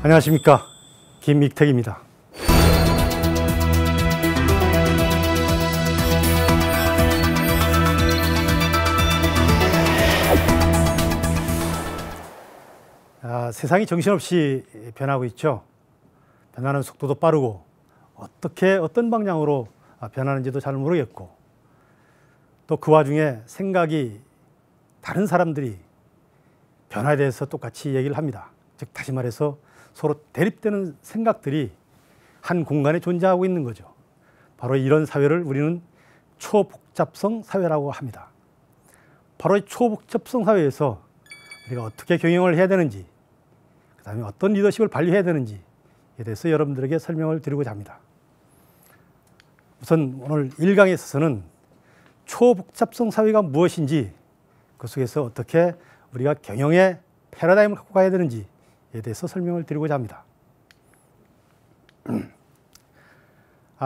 안녕하십니까, 김익택입니다. 세상이 정신없이 변하고 있죠. 변하는 속도도 빠르고 어떤 방향으로 변하는지도 잘 모르겠고, 또 그 와중에 생각이 다른 사람들이 변화에 대해서 똑같이 얘기를 합니다. 즉 다시 말해서 서로 대립되는 생각들이 한 공간에 존재하고 있는 거죠. 바로 이런 사회를 우리는 초복잡성 사회라고 합니다. 바로 이 초복잡성 사회에서 우리가 어떻게 경영을 해야 되는지, 그 다음에 어떤 리더십을 발휘해야 되는지에 대해서 여러분들에게 설명을 드리고자 합니다. 우선 오늘 1강에 있어서는 초복잡성 사회가 무엇인지, 그 속에서 어떻게 우리가 경영의 패러다임을 갖고 가야 되는지에 대해서 설명을 드리고자 합니다.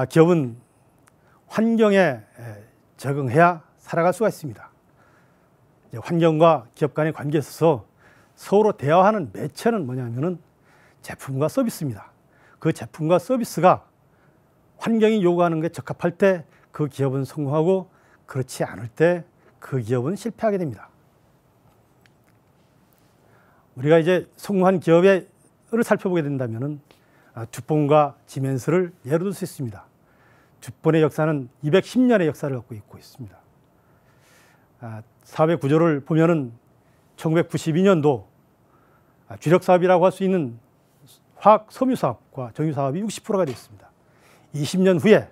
기업은 환경에 적응해야 살아갈 수가 있습니다. 환경과 기업 간의 관계에 있어서 서로 대화하는 매체는 뭐냐면은 제품과 서비스입니다. 그 제품과 서비스가 환경이 요구하는 게 적합할 때 그 기업은 성공하고, 그렇지 않을 때 그 기업은 실패하게 됩니다. 우리가 이제 성공한 기업을 살펴보게 된다면은 두폰과 지멘스를 예로 들 수 있습니다. 두폰의 역사는 210년의 역사를 갖고 있습니다. 사업의 구조를 보면은 1992년도 주력 사업이라고 할 수 있는 화학 섬유 사업과 정유 사업이 60%가 되었습니다. 20년 후에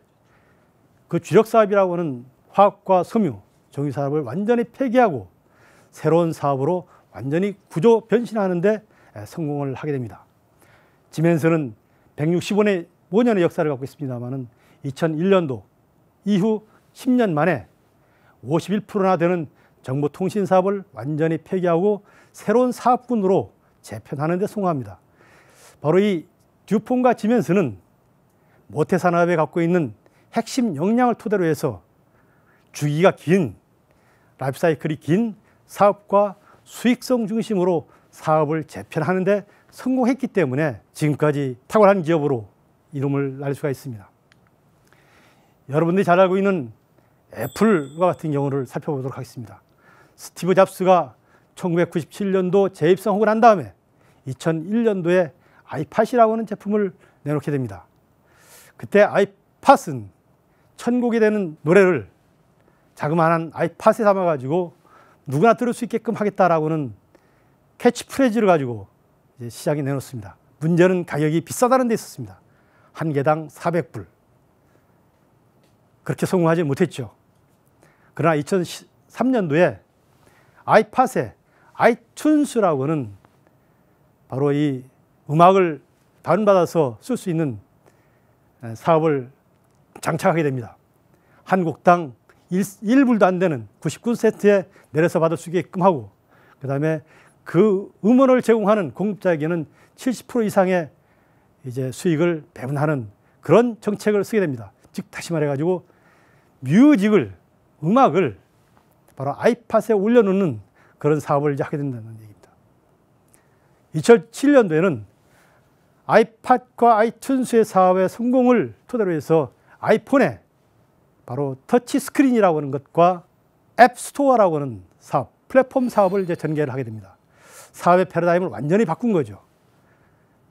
그 주력 사업이라고 하는 화학과 섬유, 정유 사업을 완전히 폐기하고 새로운 사업으로 완전히 구조 변신하는데 성공을 하게 됩니다. 지멘스는 165년의 역사를 갖고 있습니다만은 2001년도 이후 10년 만에 51%나 되는 정보통신 사업을 완전히 폐기하고 새로운 사업군으로 재편하는 데 성공합니다. 바로 이 듀폰과 지멘스는 모태 산업에 갖고 있는 핵심 역량을 토대로 해서 주기가 긴, 라이프 사이클이 긴 사업과 수익성 중심으로 사업을 재편하는 데 성공했기 때문에 지금까지 탁월한 기업으로 이름을 날릴 수가 있습니다. 여러분들이 잘 알고 있는 애플과 같은 경우를 살펴보도록 하겠습니다. 스티브 잡스가 1997년도 재입성하고 난 다음에 2001년도에 아이팟이라고 하는 제품을 내놓게 됩니다. 그때 아이팟은 천곡이 되는 노래를 자그마한 아이팟에 담아가지고 누구나 들을 수 있게끔 하겠다라고는 캐치프레이즈를 가지고 이제 시장에 내놓습니다. 문제는 가격이 비싸다는 데 있었습니다. 한 개당 400불. 그렇게 성공하지 못했죠. 그러나 2003년도에 아이팟에 아이튠스라고 하는 바로 이 음악을 다운받아서 쓸 수 있는 사업을 장착하게 됩니다. 한 곡당 1불도 안 되는 99센트에 내려서 받을 수 있게끔 하고, 그 다음에 그 음원을 제공하는 공급자에게는 70% 이상의 이제 수익을 배분하는 그런 정책을 쓰게 됩니다. 즉 다시 말해가지고 음악을 바로 아이팟에 올려놓는 그런 사업을 이제 하게 된다는 얘기입니다. 2007년도에는 아이팟과 아이튠스의 사업의 성공을 토대로 해서 아이폰에 바로 터치 스크린이라고 하는 것과 앱스토어라고 하는 사업, 플랫폼 사업을 이제 전개를 하게 됩니다. 사업의 패러다임을 완전히 바꾼 거죠.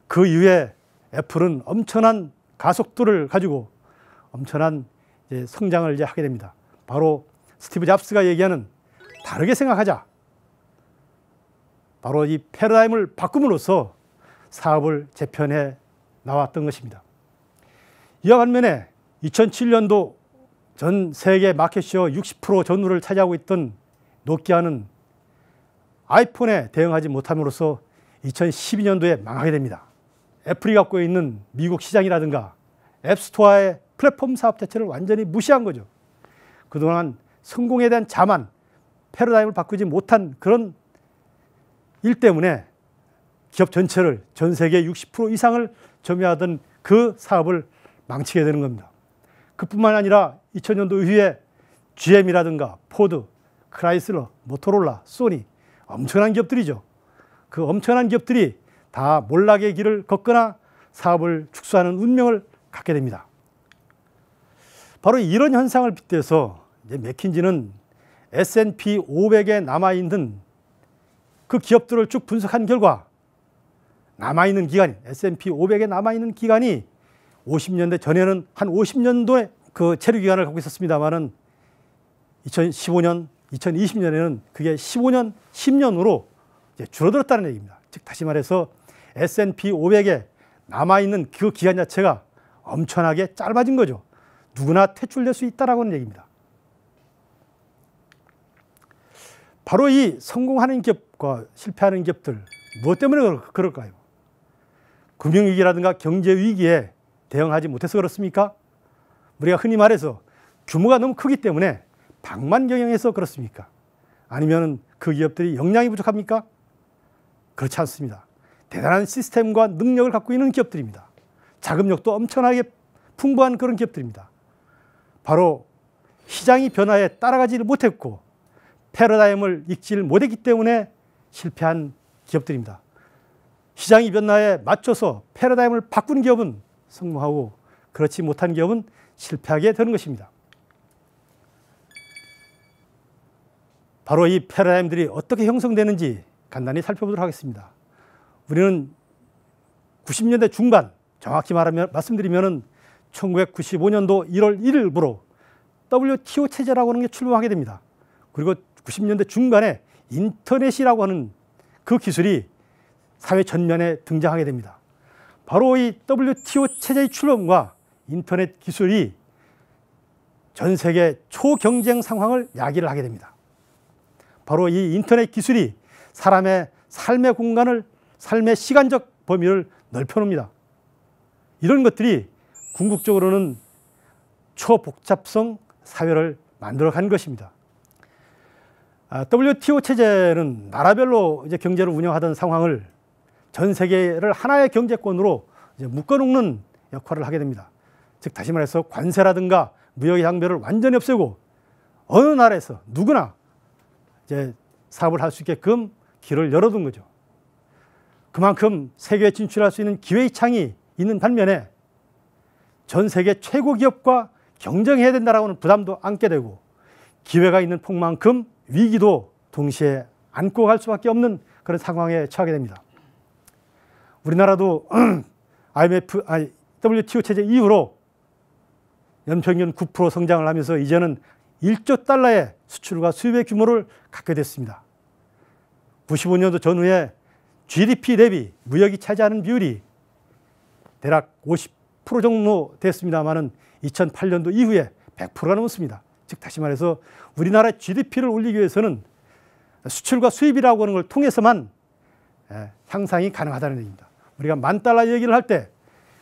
그 이후에 애플은 엄청난 가속도를 가지고 엄청난 이제 성장을 이제 하게 됩니다. 바로 스티브 잡스가 얘기하는 다르게 생각하자. 바로 이 패러다임을 바꿈으로써 사업을 재편해 나왔던 것입니다. 이와 반면에 2007년도 전 세계 마켓시어 60% 전후를 차지하고 있던 노키아는 아이폰에 대응하지 못함으로써 2012년도에 망하게 됩니다. 애플이 갖고 있는 미국 시장이라든가 앱스토어의 플랫폼 사업 자체를 완전히 무시한 거죠. 그동안 성공에 대한 자만, 패러다임을 바꾸지 못한 그런 일 때문에 기업 전체를, 전 세계 60% 이상을 점유하던 그 사업을 망치게 되는 겁니다. 그뿐만 아니라 2000년도 이후에 GM이라든가 포드, 크라이슬러, 모토로라, 소니, 엄청난 기업들이죠. 그 엄청난 기업들이 다 몰락의 길을 걷거나 사업을 축소하는 운명을 갖게 됩니다. 바로 이런 현상을 빗대서 이제 맥킨지는 S&P 500에 남아있는 그 기업들을 쭉 분석한 결과 남아있는 기간이 S&P 500에 남아있는 기간이 50년대 전에는 한 50년도의 그 체류 기간을 갖고 있었습니다만은 2015년, 2020년에는 그게 15년, 10년으로 이제 줄어들었다는 얘기입니다. 즉 다시 말해서 S&P 500에 남아있는 그 기간 자체가 엄청나게 짧아진 거죠. 누구나 퇴출될 수 있다라고 하는 얘기입니다. 바로 이 성공하는 기업과 실패하는 기업들, 무엇 때문에 그럴까요? 금융위기라든가 경제위기에 대응하지 못해서 그렇습니까? 우리가 흔히 말해서 규모가 너무 크기 때문에 방만경영해서 그렇습니까? 아니면 그 기업들이 역량이 부족합니까? 그렇지 않습니다. 대단한 시스템과 능력을 갖고 있는 기업들입니다. 자금력도 엄청나게 풍부한 그런 기업들입니다. 바로 시장이 변화에 따라가지를 못했고 패러다임을 읽지를 못했기 때문에 실패한 기업들입니다. 시장이 변화에 맞춰서 패러다임을 바꾸는 기업은 성공하고 그렇지 못한 기업은 실패하게 되는 것입니다. 바로 이 패러다임들이 어떻게 형성되는지 간단히 살펴보도록 하겠습니다. 우리는 90년대 중반, 정확히 말씀드리면 1995년도 1월 1일부로 WTO 체제라고 하는 게 출범하게 됩니다. 그리고 90년대 중반에 인터넷이라고 하는 그 기술이 사회 전면에 등장하게 됩니다. 바로 이 WTO 체제의 출범과 인터넷 기술이 전 세계 초경쟁 상황을 야기를 하게 됩니다. 바로 이 인터넷 기술이 사람의 삶의 공간을, 삶의 시간적 범위를 넓혀놓습니다. 이런 것들이 궁극적으로는 초복잡성 사회를 만들어간 것입니다. WTO 체제는 나라별로 이제 경제를 운영하던 상황을 전 세계를 하나의 경제권으로 이제 묶어놓는 역할을 하게 됩니다. 즉 다시 말해서 관세라든가 무역의 장벽을 완전히 없애고 어느 나라에서 누구나 이제 사업을 할 수 있게끔 길을 열어둔 거죠. 그만큼 세계에 진출할 수 있는 기회의 창이 있는 반면에 전 세계 최고 기업과 경쟁해야 된다라고 하는 부담도 안게 되고 기회가 있는 폭만큼 위기도 동시에 안고 갈 수밖에 없는 그런 상황에 처하게 됩니다. 우리나라도 WTO 체제 이후로 연평균 9% 성장을 하면서 이제는 1조 달러의 수출과 수입의 규모를 갖게 됐습니다. 95년도 전후에 GDP 대비 무역이 차지하는 비율이 대략 50% 정도 됐습니다만은 2008년도 이후에 100%가 넘었습니다. 즉 다시 말해서 우리나라의 GDP를 올리기 위해서는 수출과 수입이라고 하는 걸 통해서만 향상이 가능하다는 얘기입니다. 우리가 10,000달러 얘기를 할 때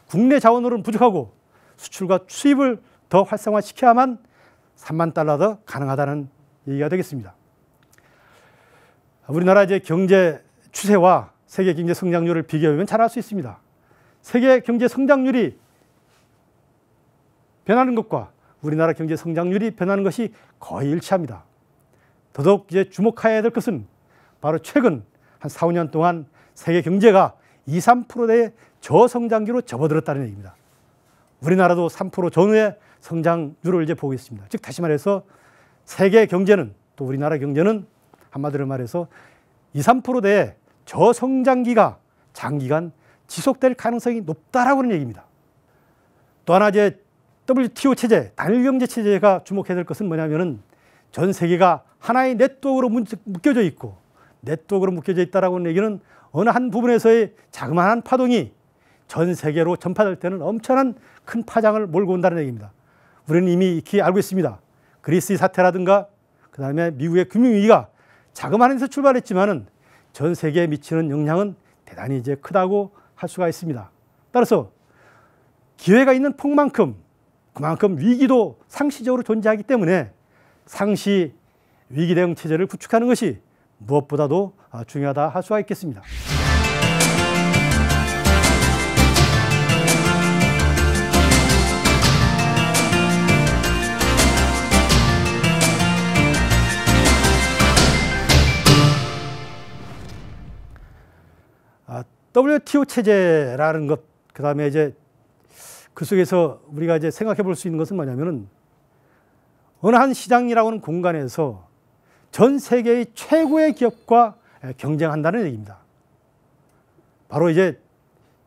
국내 자원으로는 부족하고 수출과 수입을 더 활성화시켜야만 30,000달러 더 가능하다는 얘기가 되겠습니다. 우리나라 이제 경제 추세와 세계 경제 성장률을 비교하면 잘 알 수 있습니다. 세계 경제 성장률이 변하는 것과 우리나라 경제 성장률이 변하는 것이 거의 일치합니다. 더더욱 이제 주목해야 될 것은 바로 최근 한 4, 5년 동안 세계 경제가 2, 3%대의 저성장기로 접어들었다는 얘기입니다. 우리나라도 3% 전후의 성장률을 이제 보고 있습니다. 즉 다시 말해서 세계 경제는 또 우리나라 경제는 한마디로 말해서 2, 3%대의 저성장기가 장기간 지속될 가능성이 높다라고 하는 얘기입니다. 또 하나 이제 WTO 체제, 단일 경제 체제가 주목해야 될 것은 뭐냐면은 전 세계가 하나의 네트워크로 묶여져 있고 네트워크로 묶여져 있다라고 하는 얘기는 어느 한 부분에서의 자그마한 파동이 전 세계로 전파될 때는 엄청난 큰 파장을 몰고 온다는 얘기입니다. 우리는 이미 익히 알고 있습니다. 그리스의 사태라든가 그다음에 미국의 금융위기가 자그마한 데서 출발했지만은 전 세계에 미치는 영향은 대단히 이제 크다고 할 수가 있습니다. 따라서 기회가 있는 폭만큼 그만큼 위기도 상시적으로 존재하기 때문에 상시 위기 대응 체제를 구축하는 것이 무엇보다도 중요하다 할 수가 있겠습니다. WTO 체제라는 것, 그 다음에 이제 그 속에서 우리가 이제 생각해 볼 수 있는 것은 뭐냐면은 어느 한 시장이라고 하는 공간에서 전 세계의 최고의 기업과 경쟁한다는 얘기입니다. 바로 이제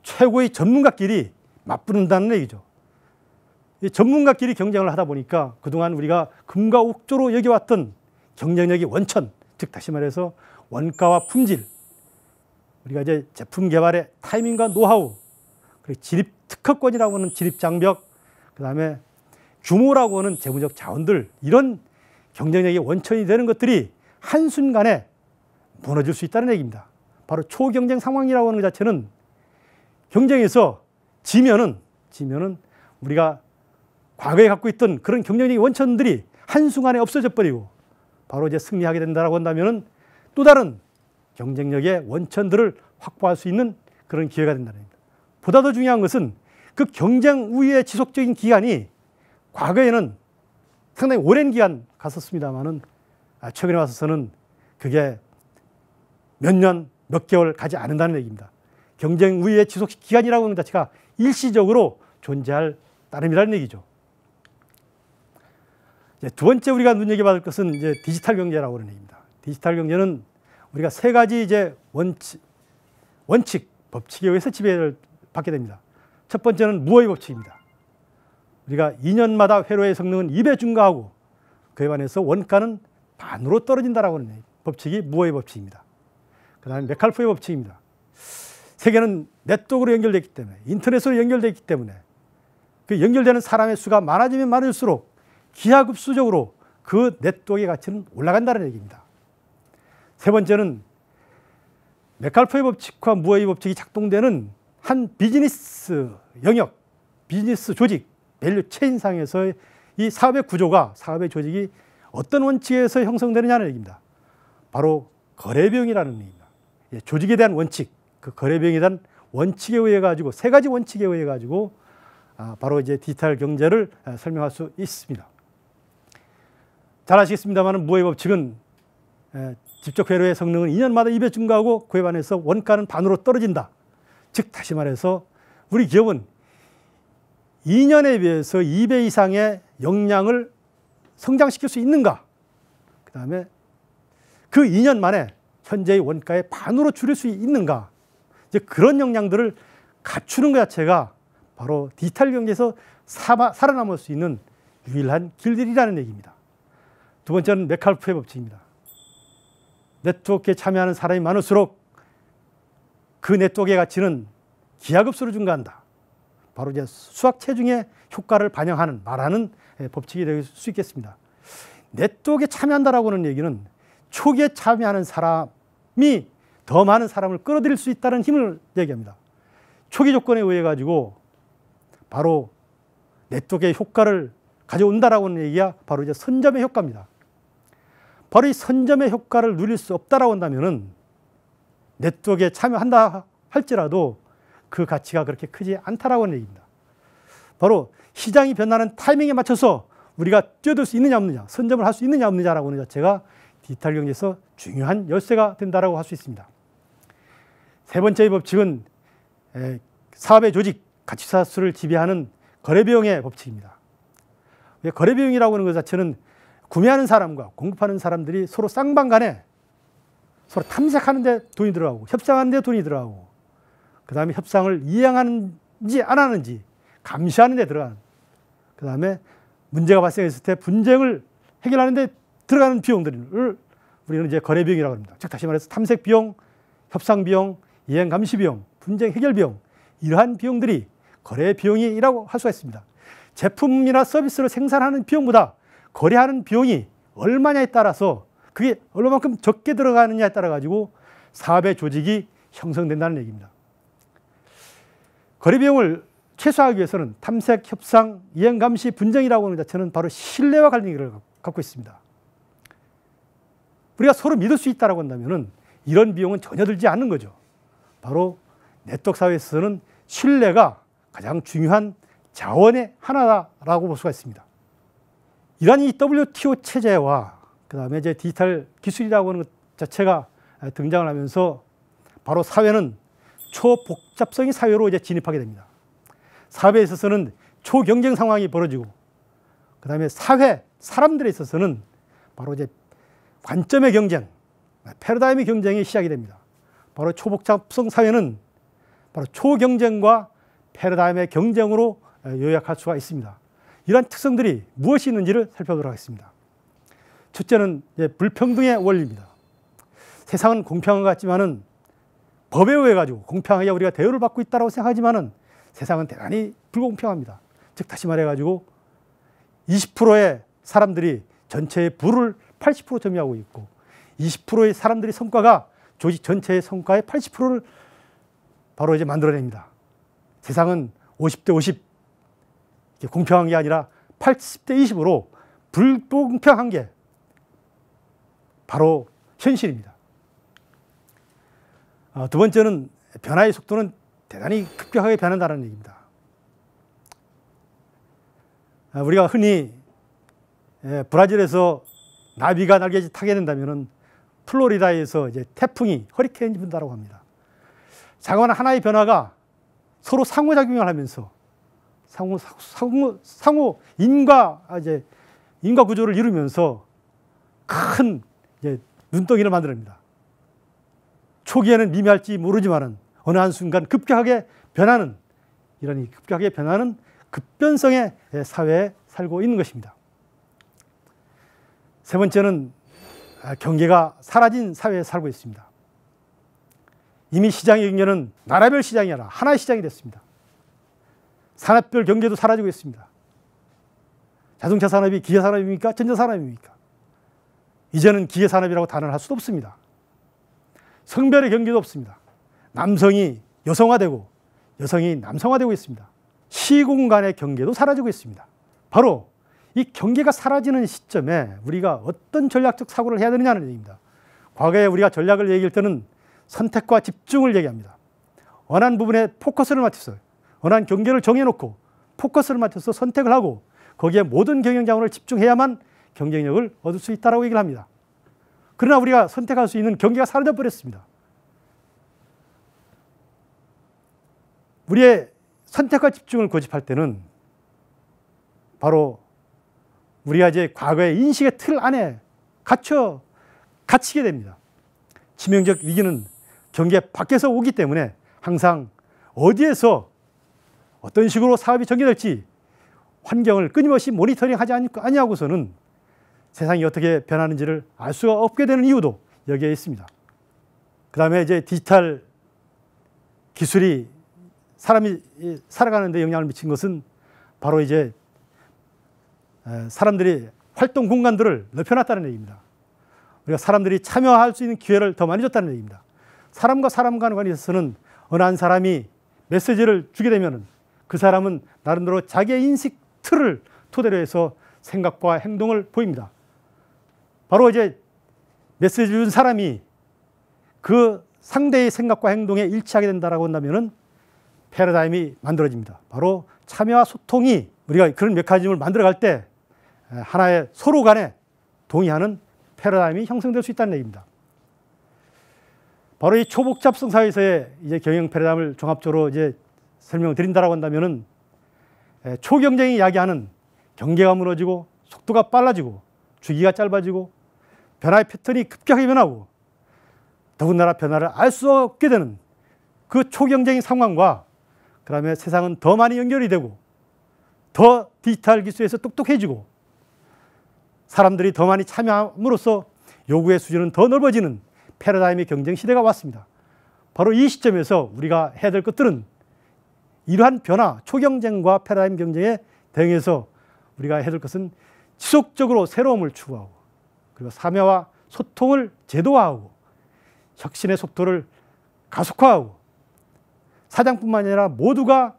최고의 전문가끼리 맞붙는다는 얘기죠. 이 전문가끼리 경쟁을 하다 보니까 그동안 우리가 금과 옥조로 여겨왔던 경쟁력의 원천, 즉 다시 말해서 원가와 품질, 우리가 이제 제품 개발의 타이밍과 노하우, 그리고 진입 특허권이라고 하는 진입 장벽, 그 다음에 규모라고 하는 재무적 자원들, 이런 경쟁력의 원천이 되는 것들이 한순간에 무너질 수 있다는 얘기입니다. 바로 초경쟁 상황이라고 하는 것 자체는 경쟁에서 지면은 우리가 과거에 갖고 있던 그런 경쟁력의 원천들이 한순간에 없어져 버리고 바로 이제 승리하게 된다고 한다면은 또 다른 경쟁력의 원천들을 확보할 수 있는 그런 기회가 된다는 겁니다. 보다 더 중요한 것은 그 경쟁 우위의 지속적인 기간이 과거에는 상당히 오랜 기간 갔었습니다만은 최근에 와서는 그게 몇 년, 몇 개월 가지 않는다는 얘기입니다. 경쟁 우위의 지속 기간이라고 하는 것 자체가 일시적으로 존재할 따름이라는 얘기죠. 두 번째 우리가 눈여겨봐야 할 것은 이제 디지털 경제라고 하는 얘기입니다. 디지털 경제는 우리가 세 가지 이제 원칙, 법칙에 의해서 지배를 받게 됩니다. 첫 번째는 무어의 법칙입니다. 우리가 2년마다 회로의 성능은 2배 증가하고 그에 반해서 원가는 반으로 떨어진다라고 하는 법칙이 무어의 법칙입니다. 그 다음에 메칼포의 법칙입니다. 세계는 네트워크로 연결되어 있기 때문에, 인터넷으로 연결되어 있기 때문에 그 연결되는 사람의 수가 많아지면 많을수록 기하급수적으로 그 네트워크의 가치는 올라간다는 얘기입니다. 세 번째는 메칼포의 법칙과 무어의 법칙이 작동되는 한 비즈니스 영역, 비즈니스 조직, 밸류 체인상에서의 이 사업의 구조가, 사업의 조직이 어떤 원칙에서 형성되느냐는 얘기입니다. 바로 거래 비용이라는 얘기입니다. 조직에 대한 원칙, 그 거래 비용에 대한 원칙에 의해 가지고, 세 가지 원칙에 의해 가지고 바로 이제 디지털 경제를 설명할 수 있습니다. 잘 아시겠습니다만 무어의 법칙은 직접 회로의 성능은 2년마다 2배 증가하고 그에 반해서 원가는 반으로 떨어진다. 즉 다시 말해서 우리 기업은 2년에 비해서 2배 이상의 역량을 성장시킬 수 있는가? 그 다음에 그 2년 만에 현재의 원가의 반으로 줄일 수 있는가? 이제 그런 역량들을 갖추는 것 자체가 바로 디지털 경제에서 살아남을 수 있는 유일한 길들이라는 얘기입니다. 두 번째는 메칼포의 법칙입니다. 네트워크에 참여하는 사람이 많을수록 그 네트워크의 가치는 기하급수로 증가한다. 바로 이제 수학 체중의 효과를 반영하는, 말하는 법칙이 될 수 있겠습니다. 네트워크에 참여한다라고 하는 얘기는 초기에 참여하는 사람이 더 많은 사람을 끌어들일 수 있다는 힘을 얘기합니다. 초기 조건에 의해 가지고 바로 네트워크의 효과를 가져온다라고 하는 얘기가 바로 이제 선점의 효과입니다. 바로 이 선점의 효과를 누릴 수 없다라고 한다면은 네트워크에 참여한다 할지라도 그 가치가 그렇게 크지 않다라고 하는 얘기입니다. 바로 시장이 변하는 타이밍에 맞춰서 우리가 뛰어들 수 있느냐 없느냐, 선점을 할 수 있느냐 없느냐라고 하는 자체가 디지털 경제에서 중요한 열쇠가 된다라고 할 수 있습니다. 세 번째의 법칙은 사업의 조직, 가치사수를 지배하는 거래비용의 법칙입니다. 거래비용이라고 하는 것 자체는 구매하는 사람과 공급하는 사람들이 서로 쌍방 간에 서로 탐색하는 데 돈이 들어가고 협상하는 데 돈이 들어가고 그 다음에 협상을 이행하는지 안 하는지 감시하는 데 들어가는, 그 다음에 문제가 발생했을 때 분쟁을 해결하는 데 들어가는 비용들을 우리는 이제 거래비용이라고 합니다. 즉 다시 말해서 탐색 비용, 협상 비용, 이행 감시 비용, 분쟁 해결 비용, 이러한 비용들이 거래 비용이라고 할 수가 있습니다. 제품이나 서비스를 생산하는 비용보다 거래하는 비용이 얼마냐에 따라서 그게 얼마만큼 적게 들어가느냐에 따라 가지고 사업의 조직이 형성된다는 얘기입니다. 거래 비용을 최소화하기 위해서는 탐색, 협상, 이행 감시, 분쟁이라고 하는 자체는 바로 신뢰와 관계를 갖고 있습니다. 우리가 서로 믿을 수 있다고 한다면 이런 비용은 전혀 들지 않는 거죠. 바로 네트워크 사회에서는 신뢰가 가장 중요한 자원의 하나라고 볼 수가 있습니다. 이러한 이 WTO 체제와 그 다음에 이제 디지털 기술이라고 하는 것 자체가 등장을 하면서 바로 사회는 초복잡성의 사회로 이제 진입하게 됩니다. 사회에 있어서는 초경쟁 상황이 벌어지고, 그 다음에 사람들에 있어서는 바로 이제 관점의 경쟁, 패러다임의 경쟁이 시작이 됩니다. 바로 초복잡성 사회는 바로 초경쟁과 패러다임의 경쟁으로 요약할 수가 있습니다. 이러한 특성들이 무엇이 있는지를 살펴보도록 하겠습니다. 첫째는 불평등의 원리입니다. 세상은 공평한 것 같지만은 법에 의해 가지고 공평하게 우리가 대우를 받고 있다고 생각하지만은 세상은 대단히 불공평합니다. 즉 다시 말해 가지고 20%의 사람들이 전체의 부를 80% 점유하고 있고 20%의 사람들의 성과가 조직 전체의 성과의 80%를 바로 이제 만들어냅니다. 세상은 50대 50 공평한 게 아니라 80대 20으로 불공평한 게 바로 현실입니다. 두 번째는 변화의 속도는 대단히 급격하게 변한다는 얘기입니다. 우리가 흔히 브라질에서 나비가 날개짓 타게 된다면 플로리다에서 이제 태풍이 허리케인이 분다고 합니다. 작은 하나의 변화가 서로 상호작용을 하면서 상호 인과 구조를 이루면서 큰 눈덩이를 만들어냅니다. 초기에는 미미할지 모르지만은 어느 한순간 급격하게 변하는 이런 급격하게 변하는 급변성의 사회에 살고 있는 것입니다. 세 번째는 경계가 사라진 사회에 살고 있습니다. 이미 시장의 경계는 나라별 시장이 아니라 하나의 시장이 됐습니다. 산업별 경계도 사라지고 있습니다. 자동차 산업이 기계 산업입니까? 전자 산업입니까? 이제는 기계 산업이라고 단언을 할 수도 없습니다. 성별의 경계도 없습니다. 남성이 여성화되고 여성이 남성화되고 있습니다. 시공간의 경계도 사라지고 있습니다. 바로 이 경계가 사라지는 시점에 우리가 어떤 전략적 사고를 해야 되느냐는 얘기입니다. 과거에 우리가 전략을 얘기할 때는 선택과 집중을 얘기합니다. 원하는 부분에 포커스를 맞춰서 원하는 경계를 정해놓고 포커스를 맞춰서 선택을 하고 거기에 모든 경영 자원을 집중해야만 경쟁력을 얻을 수 있다고 얘기를 합니다. 그러나 우리가 선택할 수 있는 경계가 사라져 버렸습니다. 우리의 선택과 집중을 고집할 때는 바로 우리가 이제 과거의 인식의 틀 안에 갇히게 됩니다. 치명적 위기는 경계 밖에서 오기 때문에 항상 어디에서 어떤 식으로 사업이 전개될지 환경을 끊임없이 모니터링하지 아니하고서는 세상이 어떻게 변하는지를 알 수가 없게 되는 이유도 여기에 있습니다. 그 다음에 이제 디지털 기술이 사람이 살아가는 데 영향을 미친 것은 바로 이제 사람들이 활동 공간들을 넓혀놨다는 얘기입니다. 우리가 사람들이 참여할 수 있는 기회를 더 많이 줬다는 얘기입니다. 사람과 사람 간에 있어서는 어느 한 사람이 메시지를 주게 되면 그 사람은 나름대로 자기의 인식 틀을 토대로 해서 생각과 행동을 보입니다. 바로 이제 메시지를 준 사람이 그 상대의 생각과 행동에 일치하게 된다고 한다면 패러다임이 만들어집니다. 바로 참여와 소통이 우리가 그런 메커니즘을 만들어갈 때 하나의 서로 간에 동의하는 패러다임이 형성될 수 있다는 얘기입니다. 바로 이 초복잡성 사회에서의 이제 경영 패러다임을 종합적으로 이제 설명을 드린다라고 한다면은 초경쟁이 이야기하는 경계가 무너지고 속도가 빨라지고 주기가 짧아지고 변화의 패턴이 급격하게 변하고 더군다나 변화를 알 수 없게 되는 그 초경쟁의 상황과 그 다음에 세상은 더 많이 연결이 되고 더 디지털 기술에서 똑똑해지고 사람들이 더 많이 참여함으로써 요구의 수준은 더 넓어지는 패러다임의 경쟁 시대가 왔습니다. 바로 이 시점에서 우리가 해야 될 것들은 이러한 변화, 초경쟁과 패러다임 경쟁에 대응해서 우리가 해야 될 것은 지속적으로 새로움을 추구하고 그리고 참여와 소통을 제도화하고 혁신의 속도를 가속화하고 사장뿐만 아니라 모두가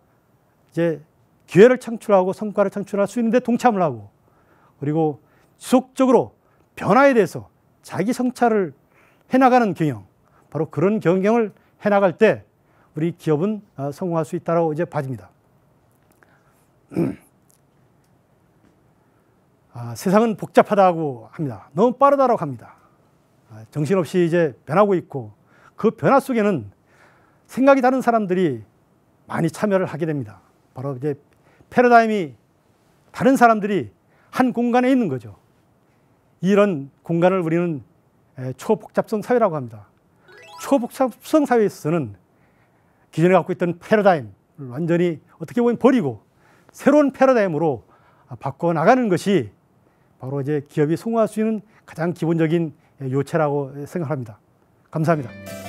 이제 기회를 창출하고 성과를 창출할 수 있는데 동참을 하고 그리고 지속적으로 변화에 대해서 자기 성찰을 해나가는 경영, 바로 그런 경영을 해나갈 때 우리 기업은 성공할 수 있다고 이제 봐집니다. 세상은 복잡하다고 합니다. 너무 빠르다고 합니다. 정신없이 이제 변하고 있고 그 변화 속에는 생각이 다른 사람들이 많이 참여를 하게 됩니다. 바로 이제 패러다임이 다른 사람들이 한 공간에 있는 거죠. 이런 공간을 우리는 초복잡성 사회라고 합니다. 초복잡성 사회에서는 기존에 갖고 있던 패러다임을 완전히 어떻게 보면 버리고 새로운 패러다임으로 바꿔 나가는 것이 바로 이제 기업이 성공할 수 있는 가장 기본적인 요체라고 생각합니다. 감사합니다.